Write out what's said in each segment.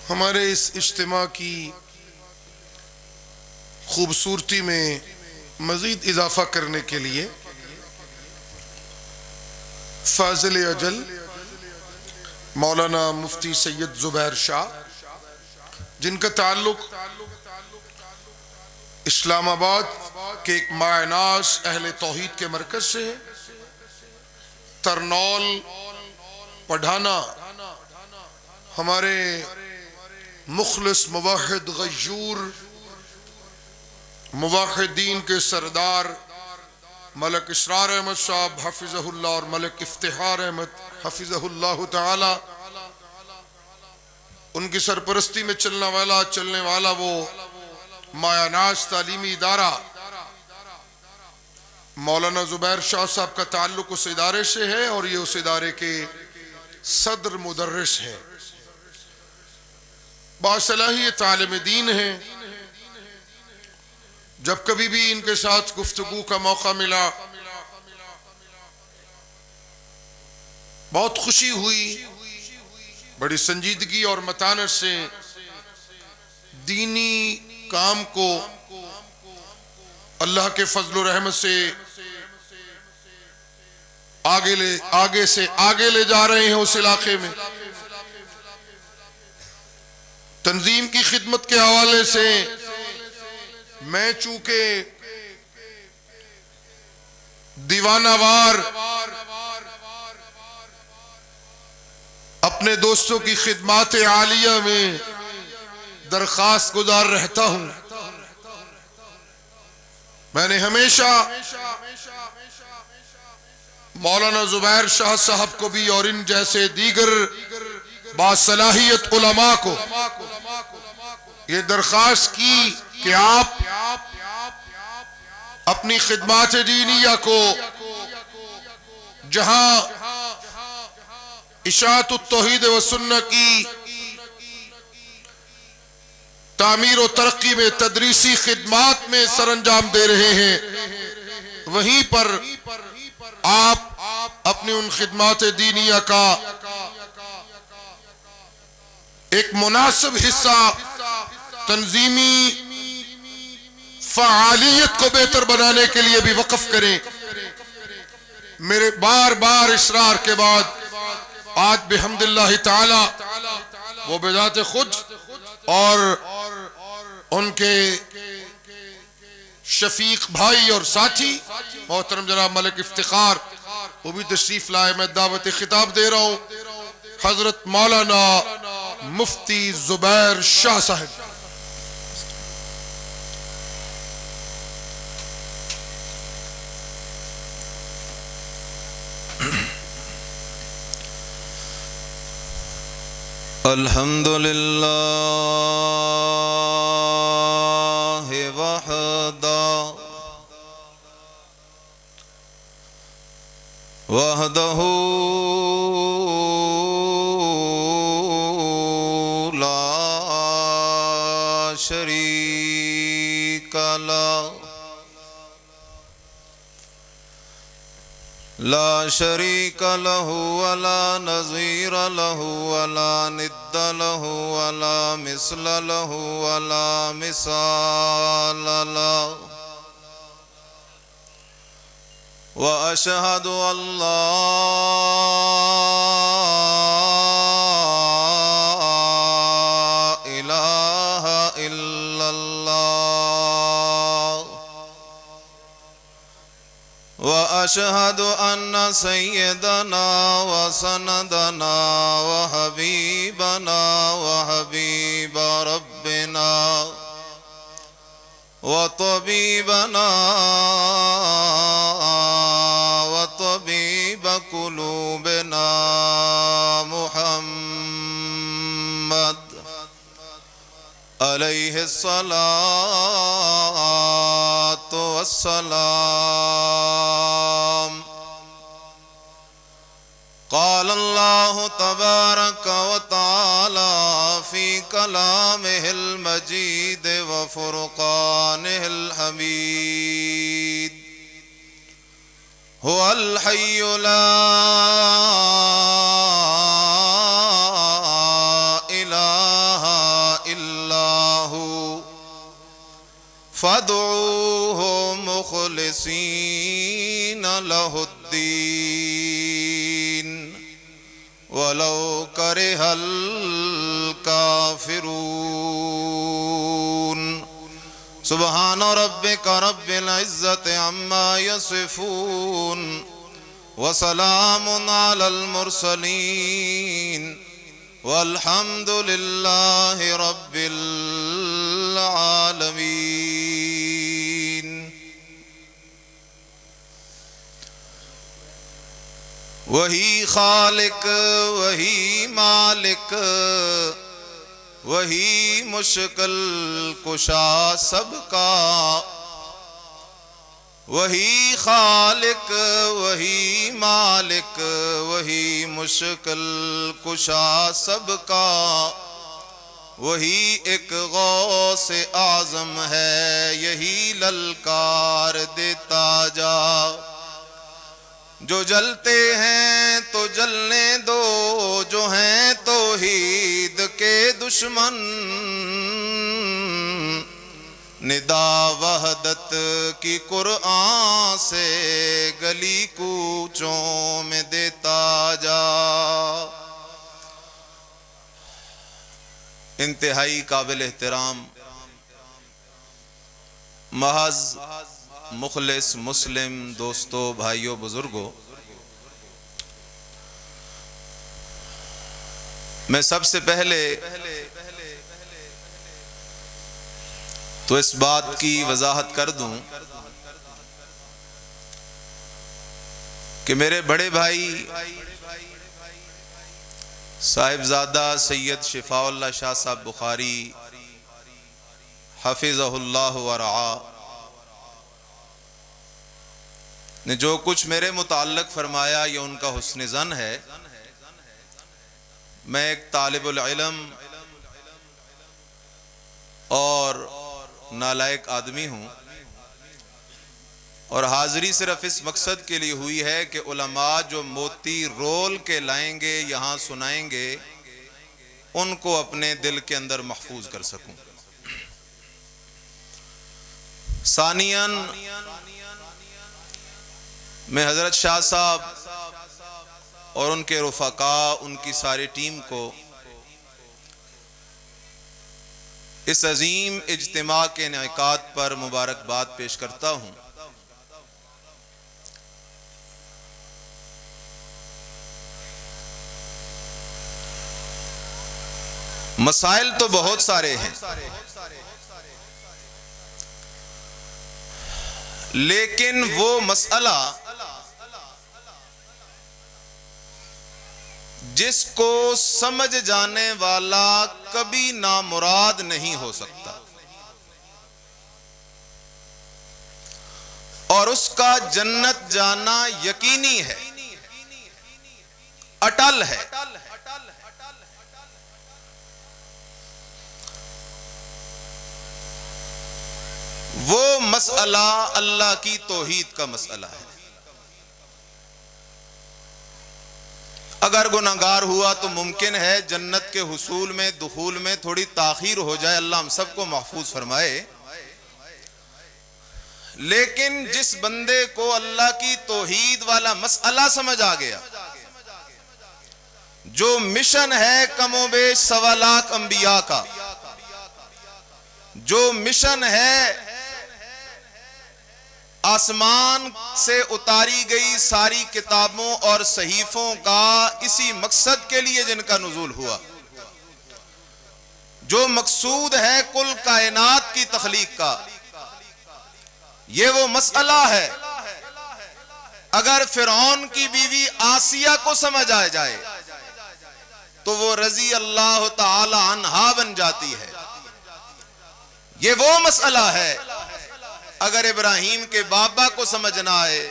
हमारे इस इज्तिमा की खूबसूरती में मज़ीद इजाफा करने के लिए फाजिल अजल मौलाना मुफ्ती सैयद ज़ुबैर शाह, जिनका ताल्लुक इस्लामाबाद के एक मायनास अहले तौहीद के मरकज से है, तरनौल पढ़ाना, हमारे मुखलिस मुवाहिद गयूर मुवाहिदीन के सरदार मलक इसरार अहमद साहब हफिज़हुल्लाह और मलक इफ्तिखार अहमद हफिज़हुल्लाह ताला, उनकी सरपरस्ती में चलने वाला वो मायानाज तालीमी इदारा मौलाना ज़ुबैर शाह साहब का ताल्लुक उस इदारे से है और ये उस इदारे के सदर मुदर्रिस हैं, बासलाहियत आलिम दीन हैं। जब कभी भी इनके साथ गुफ्तगू का मौका मिला बहुत खुशी हुई, बड़ी संजीदगी और मतानत से दीनी काम को अल्लाह के फजल रहमत से आगे ले जा रहे हैं। उस इलाके में तंजीम की खिदमत के हवाले से मैं चूंकि दीवानावार अपने दोस्तों की खिदमत आलिया में दरखास्त गुजार रहता हूं, मैंने हमेशा मौलाना ज़ुबैर शाह साहब को भी और इन जैसे दीगर बासलाहियत उलमा को ये दरखास्त की कि आप अपनी खिदमत दीनिया को जहां इशाअत तौहीद व सुन्नत की तामीर और तरक्की में तदरीसी खिदमत में सरअंजाम दे रहे हैं, वहीं पर आप अपनी उन खिदमत दीनिया का एक मुनासिब हिस्सा तंजीमी फ़आलियत को बेहतर बनाने के लिए भी वक़्फ़ करें। मेरे बार बार इसरार के बाद आज बिहम्दिल्लाह ताला वो बेजाते खुद और उनके शफीक भाई और साथी मोहतरम जनाब मलिक इफ्तिखार वो भी तशरीफ लाए। मैं दावत खिताब दे रहा हूँ हजरत मौलाना मुफ्ती ज़ुबैर शाह साहब। अल्हम्दुलिल्लाह वहदा वहदहू ला शरीक लहू ला शरीक लहू वला नज़ीर लहू वला निद्द लहू वला मिस्ल लहू वला मिसाल लहू व अशहदु अल्ला इलाहा इल्लल्लाह व अशहदु अन्न सय्यदना व सनदना व हबीबना व हबीब रब्बिना व तबीबना व तबीब कुलूबिना मुहम्मद अलैहि सलातो वस्सलाम। क़ाल अल्लाहु तबारक व तआला फ़ी कलामिहिल मजीद व फ़ुरक़ानिहिल हमीद हुवल हय्यु ला इलाहा फदऊहु मुखलिसीन लहुद्दीन वलौ करिहल काफिरून। सुब्हान रब्बिका रब्बिल इज्जति अम्मा यसिफून वसलामुन अलल मुरसलीन वल्हम्दुलिल्लाहि रब्बिल आलमीन। वही खालिक वही मालिक वही मुश्किल कुशा सबका। वही खालिक वही मालिक वही मुश्किल कुशा सबका। वही एक गौसे आज़म है यही ललकार देता जा। जो जलते हैं तो जलने दो, जो हैं तौहीद के दुश्मन। निदा वहदत की कुरआन से गली कूचों में देता जा। इंतहाई काबिल एहतराम महज मुखलिस मुस्लिम दोस्तों, भाइयों, बुजुर्गों, मैं सबसे पहले तो इस बात की वजाहत कर दूं कि मेरे बड़े भाई साहिबजादा सैयद शिफाउल्लाह शाह साहब बुखारी हफिज़हुल्लाह व रआ ने जो कुछ मेरे मुताल्लिक फरमाया ये उनका हुस्न ज़न है। मैं एक तालिबुल इल्म और नालायक आदमी हूँ और हाजिरी सिर्फ इस मकसद के लिए हुई है कि उलमा जो मोती रोल के लाएंगे यहाँ सुनाएंगे उनको अपने दिल के अंदर महफूज कर सकूं। सानियन मैं हजरत शाह साहब और उनके रुफका उनकी सारी टीम को इस अजीम इज्तिमा के इनेकाद पर मुबारकबाद पेश करता हूं। मसाइल तो बहुत सारे हैं, लेकिन वो मसला जिसको समझ जाने वाला कभी नामुराद नहीं हो सकता और उसका जन्नत जाना यकीनी है, अटल है। वो मसला अल्लाह की तौहीद का मसला है। अगर गुनाहगार हुआ तो मुमकिन है जन्नत के हुसूल में दुखूल में थोड़ी ताखीर हो जाए, अल्लाह हम सबको महफूज फरमाए। लेकिन जिस बंदे को अल्लाह की तौहीद वाला मसला समझ आ गया, जो मिशन है कमोबेश 1.25 लाख अंबिया का, जो मिशन है आसमान से उतारी गई सारी किताबों और सहीफों का, इसी मकसद के लिए जिनका नुज़ूल हुआ, जो मकसूद है कुल कायनात की तख्लीक का, ये वो मसला है। अगर फिरौन की बीवी आसिया को समझ आ जाए तो वो रजी अल्लाह ताला अन्हा बन जाती है। ये वो मसला है। अगर इब्राहीम के बाबा को समझ ना आए,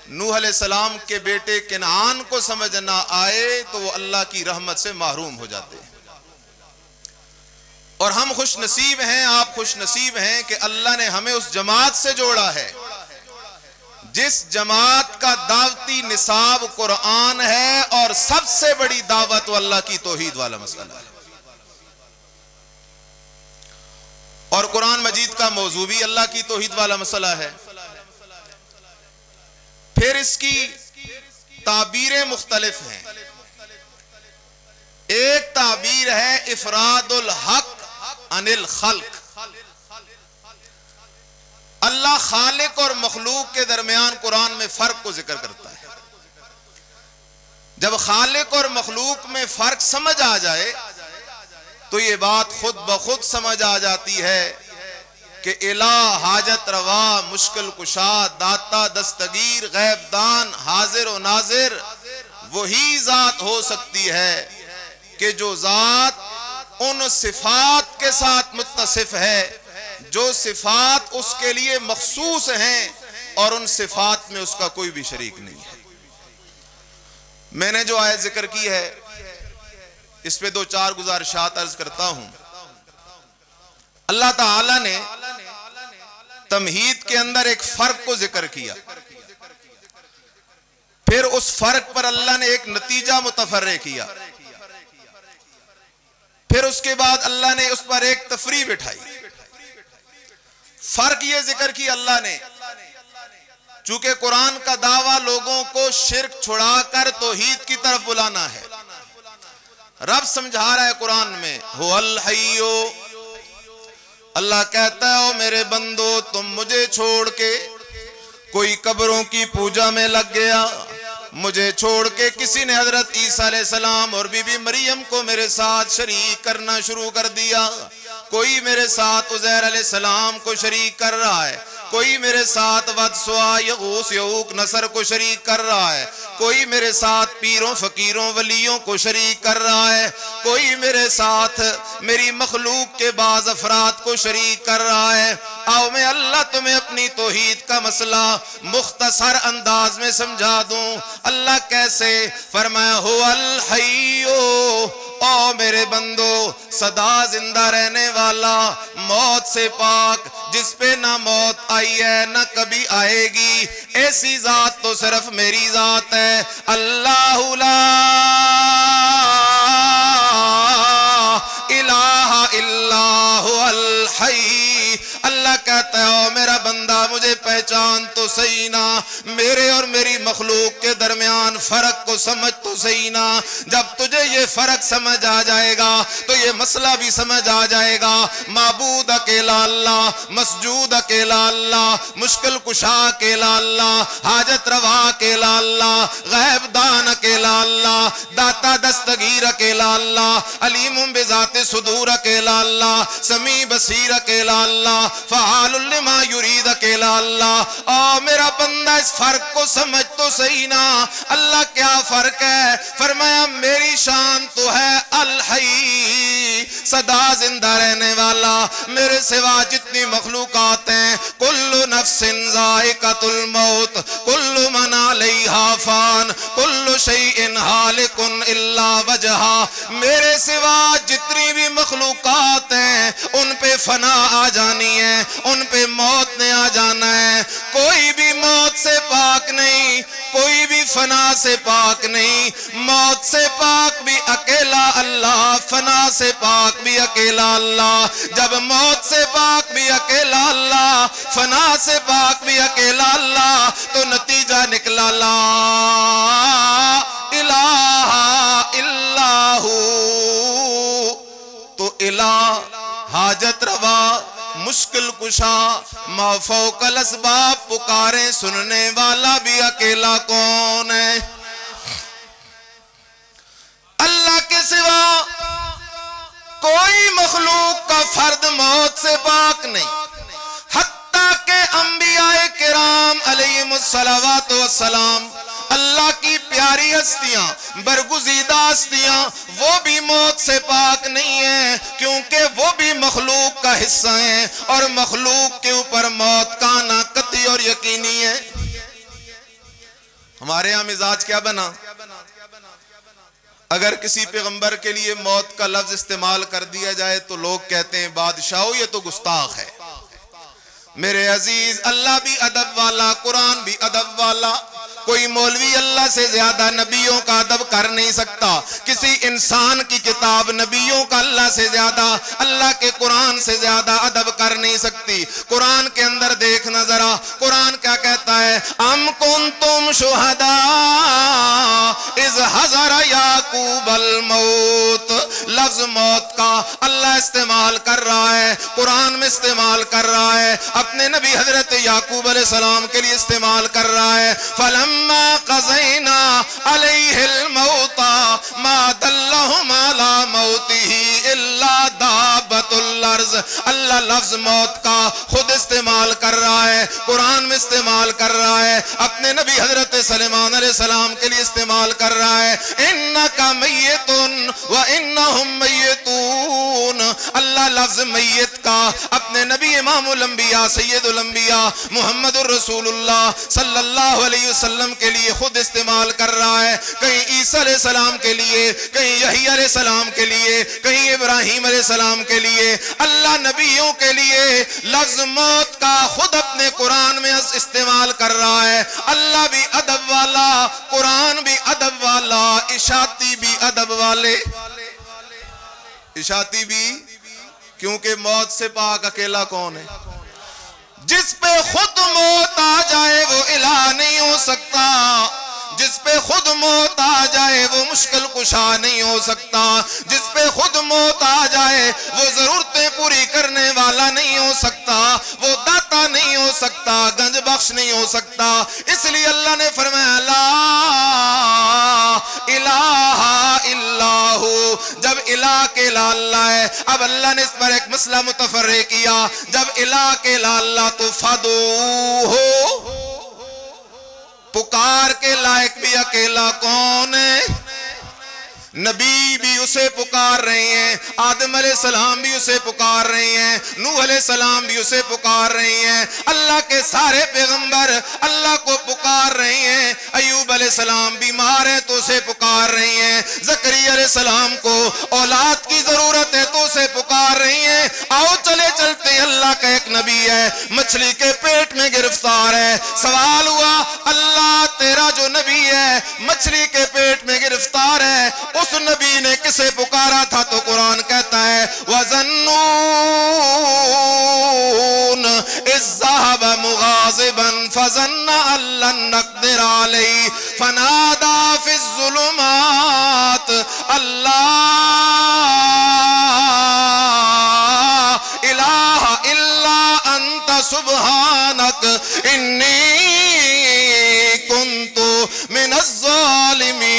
नूह अलैहिस्सलाम के बेटे किनान को समझ ना आए तो वो अल्लाह की रहमत से महरूम हो जाते हैं। और हम खुश नसीब हैं, आप खुश नसीब हैं कि अल्लाह ने हमें उस जमात से जोड़ा है जिस जमात का दावती निसाब कुरान है और सबसे बड़ी दावत वो अल्लाह की तौहीद वाला मसला है। और कुरान कुरान मजीद का मौजू भी अल्लाह की तौहीद वाला मसला है। फिर इसकी ताबीरें मुख्तलिफ हैं। एक ताबीर है इफरादुल हक अनिल खल्क। अल्लाह खालिक और मखलूक के दरमियान कुरान में फर्क को जिक्र करता है। जब खालिक और मखलूक में फर्क समझ आ जाए तो ये बात खुद ब खुद समझ आ जाती है कि इला, हाजत रवा, मुश्किल कुशा, दाता, दस्तगीर, गैबदान, हाजिर और नाजिर वही जात हो सकती है कि जो जात उन सिफात के साथ मुत्तसिफ है जो सिफात उसके लिए मखसूस हैं और उन सिफात में उसका कोई भी शरीक नहीं है। मैंने जो आयत जिक्र की है इस पे दो चार गुजारिशात अर्ज करता हूं। अल्लाह ताला ने तमहीद के अंदर एक फर्क को जिक्र किया, फिर उस फर्क पर अल्लाह ने एक नतीजा मुतफर्रे किया, फिर उसके बाद अल्लाह ने उस पर एक तफरीह बिठाई। फर्क ये जिक्र की अल्लाह ने, चूंकि कुरान का दावा लोगों को शिर्क छुड़ाकर तौहीद की तरफ बुलाना है। रब समझा रहा है कुरान में, हुवल हय्यो, अल्लाह कहता है ओ मेरे बंदो तुम मुझे छोड़ के कोई कब्रों की पूजा में लग गया, मुझे छोड़ के किसी ने हजरत ईसा अलैहिस्सलाम और बीबी मरियम को मेरे साथ शरीक करना शुरू कर दिया, कोई मेरे साथ उज़ैर अलैहिस्सलाम को शरीक कर रहा है, कोई मेरे साथ वदसवा, यगूस, यऊक, नसर को शरीक कर रहा है, कोई मेरे साथ पीरों फकीरों वलियों को शरीक कर रहा है, कोई मेरे साथ मेरी मखलूक के बाज अफराद को शरीक कर रहा है। आओ मैं अल्लाह तुम्हें अपनी तौहीद का मसला मुख्तसर अंदाज में समझा दूं। अल्लाह कैसे? फरमाया हुवल हय्यो, ओ मेरे बंदो सदा जिंदा रहने वाला, मौत से पाक, जिस पे ना मौत आई है ना कभी आएगी, ऐसी जात तो सिर्फ मेरी जात है। अल्लाहु ला इलाहा इल्ला हुवल हय्य। अल्लाह कहता है ओ मेरा बंदा मुझे पहचान तो सही ना, मेरे और मेरी मखलूक के दरमियान फर्क को समझ तो सही ना। जब तुझे ये फर्क समझ आ जाएगा तो ये मसला भी समझ आ जाएगा। माबूद अकेला अल्लाह, मसजूद अकेला अल्लाह, मुश्किल कुशा अकेला अल्लाह, हाजत रवा अकेला अल्लाह, गैबदान अकेला अल्लाह, दाता दस्तगीर अकेला अल्लाह, अलीमुम बिज़ाति सुदूर अकेला अल्लाह, समी बसीर अकेला अल्लाह, फ़आलुल लिमा युरीद अकेला अल्लाह। ओ मेरा बंदा इस फर्क को समझ तो सही ना। अल्लाह क्या फर्क है? फरमाया मेरी शान तो है अल हय्य, सदा जिंदा रहने वाला, मेरे सिवा जितनी मखलूकात हैं, कुल्लु नफ्सिन ज़ाइक़तुल मौत, कुल्लु मन अलैहा फ़ान, कुल्लु शैइन हालिकुन इल्ला वजहा। मेरे सिवा जितनी भी मखलूकात हैं उन पे फना आ जानी है, उन पे मौत ने आ जाना है। कोई भी मौत से पाक नहीं, कोई भी फना से पाक नहीं। मौत से पाक भी अकेला अल्लाह, फना से पाक भी अकेला अल्लाह। जब मौत से पाक भी अकेला अल्लाह, फना से पाक भी अकेला अल्लाह, तो नतीजा निकला ला इलाहा इल्लाहु। तो इला, हाजत रवा, मुश्किल कुशा, माफौकल असबाब, पुकारे सुनने वाला भी अकेला कौन है? अल्लाह के सिवा कोई मखलूक का फर्द मौत से पाक नहीं। हत्ता के अंबियाए किराम अलैहिमुस्सलावातु वस्सलाम, अल्लाह की प्यारी हस्तियां, बरगुज़ीदा हस्तियां, वो भी मौत से पाक नहीं है, क्योंकि वो भी मखलूक का हिस्सा है और मखलूक के ऊपर मौत का आना कतई और यकीनी है। हमारे यहाँ मिजाज क्या बना? अगर किसी पैगंबर के लिए मौत का लफ्ज इस्तेमाल कर दिया जाए तो लोग कहते हैं बादशाह ये तो गुस्ताख है। मेरे अजीज, अल्लाह भी अदब वाला, कुरान भी अदब वाला। कोई मौलवी अल्लाह से ज्यादा नबियों का अदब कर नहीं सकता। किसी इंसान की किताब नबियों का अल्लाह से ज्यादा, अल्लाह के कुरान से ज्यादा अदब कर नहीं सकती। कुरान के अंदर देखना जरा, कुरान क्या कहता है, अम कुंतुम शुहदा इज हज़र याकूब अल मौत। लफ्ज मौत का अल्लाह इस्तेमाल कर रहा है, कुरान में इस्तेमाल कर रहा है, अपने नबी हजरत याकूब अलैहि सलाम के लिए इस्तेमाल कर रहा है। फलम्मा क़ज़ैना अलैहिल मौता मा दल्लहुम अला मौतिही इल्ला दाब्बतुल अर्ज़। अल्लाह लफ्ज मौत का खुद इस्तेमाल कर रहा है, कुरान में इस्तेमाल कर रहा है, अपने नबी हजरत सलेमान अलैहि सलाम के लिए इस्तेमाल कर रहा है। इन्नका मय्यतुन व इन्नहुम मय्यतून। अल्लाह लफ्ज मय्यत का अपने नबी इमामुल अंबिया सैयदुल अंबिया मुहम्मदुर रसूलुल्लाह सल्लल्लाहु अलैहि वसल्लम के लिए खुद इस्तेमाल कर रहा है। कहीं ईसा अलैहि सलाम के लिए, कहीं यहया अलैहि सलाम के लिए, कहीं इब्राहिम अलैहि सलाम के लिए। अल्लाह नबियों के लिए लफ्ज मौत का खुद अपने कुरान में इस्तेमाल कर रहा है। अल्लाह भी अदब वाला, कुरान भी अदब वाला, इशाती भी अदब वाले। इशाती भी, क्योंकि मौत से पाक अकेला कौन है? जिस पे खुद मौत आ जाए वो इलाह नहीं हो सकता, जिस पे खुद मौत आ जाए वो मुश्किल कुशा नहीं हो सकता, जिस पे खुद मौत आ जाए वो जरूरतें पूरी करने वाला नहीं हो सकता, वो दाता नहीं हो सकता, गंज बख्श नहीं हो सकता। इसलिए अल्लाह ने फरमाया ला इलाहा इल्लाहु। जब इलाह के ला अल्लाह है, अब अल्लाह ने इस पर एक मसला मुतफर्रे किया। जब इलाह के ला अल्लाह तो फदू हो, पुकार के लायक भी अकेला कौन है? नबी भी उसे पुकार रहे हैं, आदम अलैहिस्सलाम भी उसे पुकार रहे हैं, नूह अलैहिस्सलाम भी उसे पुकार रहे हैं, अल्लाह के सारे पैगंबर अल्लाह को पुकार रहे हैं। अय्यूब अलैहिस्सलाम बीमार है तो उसे पुकार रहे हैं, ज़करिया अलैहिस्सलाम को औलाद की जरूरत है तो उसे पुकार रहे हैं। आओ चले चलते, अल्लाह का एक नबी है, मछली के पेट में गिरफ्तार है। सवाल हुआ, अल्लाह तेरा जो नबी है मछली के पेट में गिरफ्तार है, उस नबी ने किसे पुकारा था? तो कुरान कहता है वज़न्नून इज़ ज़हब मुग़ाज़िबन फ़ज़न्ना अल्लन नक़दिर अलैहि फ़नादा फ़िज़्ज़ुलुमात अल्ला इलाहा इल्ला अंत सुब्हानक इन्नी कुन्तु मिनज़्ज़ालिमीन।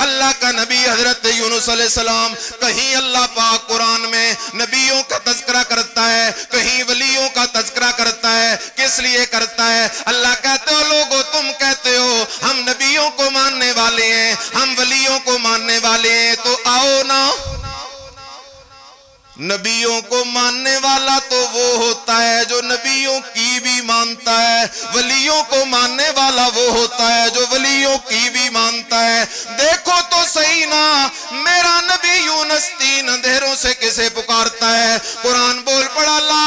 अल्लाह का नबी हजरत यूनुस अलैहिस्सलाम, कहीं अल्लाह पाक कुरान में नबियों का तज़किरा करता है, कहीं वलियों का तज़किरा करता है। किस लिए करता है? अल्लाह कहते हो लोगों तुम कहते हो हम नबियों को मानने वाले हैं, हम वलियों को मानने वाले हैं, तो आओ ना। नबियों को मानने वाला तो वो होता है जो नबियों की भी मानता है, वलियों को मानने वाला वो होता है जो वलियों की भी मानता है। देखो तो सही ना, मेरा नबी यूनुस 3 अंधेरों से किसे पुकारता है? कुरान बोल पड़ा ला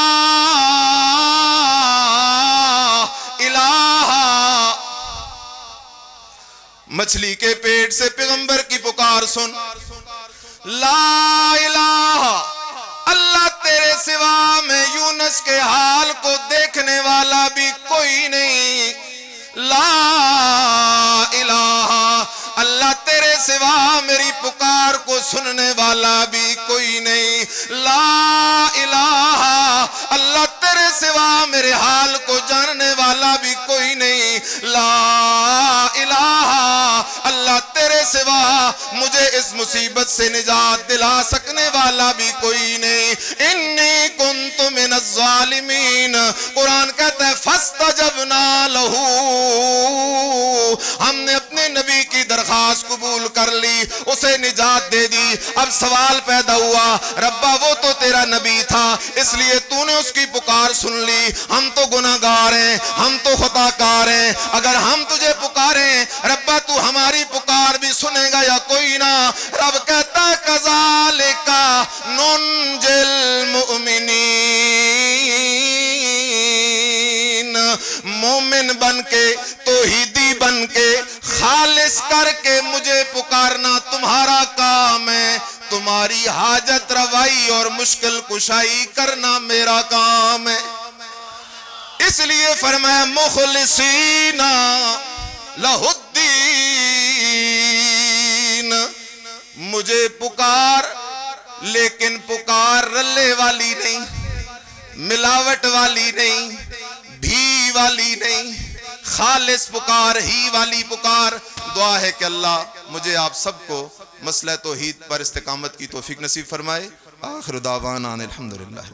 इलाहा। मछली के पेट से पैगंबर की पुकार सुन, ला इलाहा, अल्लाह तेरे सिवा में यूनुस के हाल को देखने वाला भी कोई नहीं। ला इलाहा, अल्लाह तेरे सिवा मेरी पुकार को सुनने वाला भी कोई नहीं। ला इलाहा, अल्लाह तेरे सिवा मेरे हाल को जानने वाला भी कोई नहीं। ला इलाहा, अल्लाह तेरे सिवा मुझे इस मुसीबत से निजात दिला सकने वाला भी कोई नहीं। इन्नी कुन्तु मिनज़्ज़ालिमीन। कुरान कहता है फस्तजबना लहू, हमने अपने नबी की दरखास्त कबूल कर ली, उसे निजात दे दी। अब सवाल पैदा हुआ, रब्बा वो तो तेरा नबी था इसलिए तूने उसकी पुकार सुन ली, हम तो गुनाहगार हैं, हम तो खताकार हैं, अगर हम तुझे पुकारें रब्बा तू हमारी पुकार भी सुनेगा या कोई ना? रब कहता है कज़ालिका नुनजिल मुमिनीन, मोमिन बन के तो बन के खालिस करके मुझे पुकारना तुम्हारा काम है, तुम्हारी हाजत रवाई और मुश्किल कुशाई करना मेरा काम है। इसलिए फरमाया मुखलिसीना लहुद्दीन, मुझे पुकार, लेकिन पुकार रल्ले वाली नहीं, मिलावट वाली नहीं, भी वाली नहीं, खालिस पुकार ही वाली पुकार। दुआ है कि अल्लाह मुझे आप सबको मसला तौहीद पर इस्तिकामत की तौफीक नसीब फरमाए। आखिर दावाना अनिल हम्दुलिल्लाह।